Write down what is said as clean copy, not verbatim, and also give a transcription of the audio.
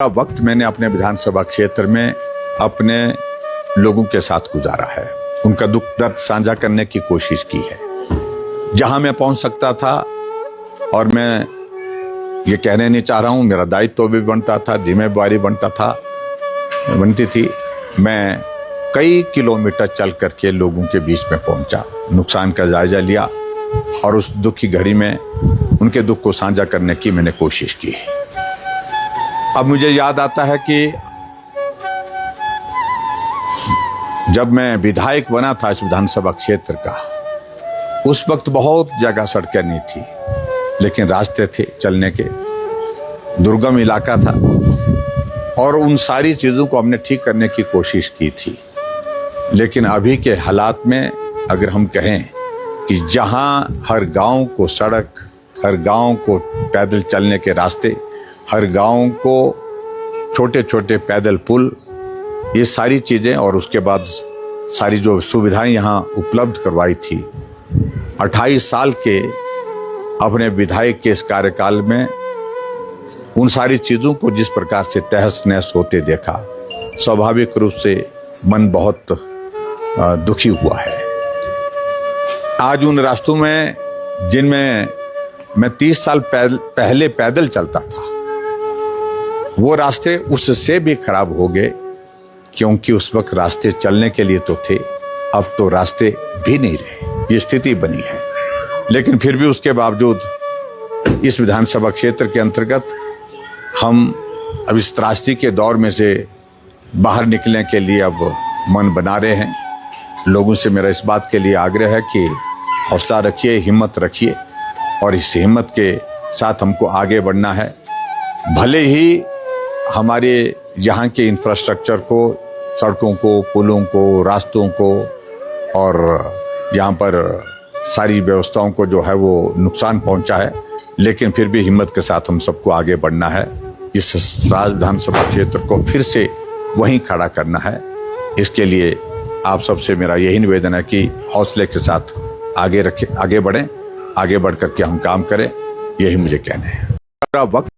वक्त मैंने अपने विधानसभा क्षेत्र में अपने लोगों के साथ गुजारा है। उनका दुख दर्द साझा करने की कोशिश की है जहां मैं पहुंच सकता था। और मैं ये कहने नहीं चाह रहा हूं, मेरा दायित्व भी बनता था, जिम्मेवारी बनती थी। मैं कई किलोमीटर चल करके लोगों के बीच में पहुंचा, नुकसान का जायजा लिया और उस दुख की घड़ी में उनके दुख को साझा करने की मैंने कोशिश की। अब मुझे याद आता है कि जब मैं विधायक बना था इस विधानसभा क्षेत्र का, उस वक्त बहुत जगह सड़कें नहीं थी, लेकिन रास्ते थे चलने के। दुर्गम इलाका था और उन सारी चीज़ों को हमने ठीक करने की कोशिश की थी। लेकिन अभी के हालात में अगर हम कहें कि जहां हर गांव को सड़क, हर गांव को पैदल चलने के रास्ते, हर गांव को छोटे छोटे पैदल पुल, ये सारी चीज़ें और उसके बाद सारी जो सुविधाएं यहाँ उपलब्ध करवाई थी, 28 साल के अपने विधायक के इस कार्यकाल में उन सारी चीज़ों को जिस प्रकार से तहस नहस होते देखा, स्वाभाविक रूप से मन बहुत दुखी हुआ है। आज उन रास्तों में जिनमें मैं 30 साल पहले पैदल चलता था, वो रास्ते उससे भी खराब हो गए, क्योंकि उस वक्त रास्ते चलने के लिए तो थे, अब तो रास्ते भी नहीं रहे। ये स्थिति बनी है। लेकिन फिर भी उसके बावजूद इस विधानसभा क्षेत्र के अंतर्गत हम अब इस त्रासदी के दौर में से बाहर निकलने के लिए अब मन बना रहे हैं। लोगों से मेरा इस बात के लिए आग्रह है कि हौसला रखिए, हिम्मत रखिए और इस हिम्मत के साथ हमको आगे बढ़ना है। भले ही हमारे यहाँ के इंफ्रास्ट्रक्चर को, सड़कों को, पुलों को, रास्तों को और यहाँ पर सारी व्यवस्थाओं को जो है वो नुकसान पहुँचा है, लेकिन फिर भी हिम्मत के साथ हम सबको आगे बढ़ना है। इस राज विधानसभा क्षेत्र को फिर से वहीं खड़ा करना है। इसके लिए आप सबसे मेरा यही निवेदन है कि हौसले के साथ आगे बढ़ें, आगे बढ़ करके हम काम करें। यही मुझे कहना है। वक्त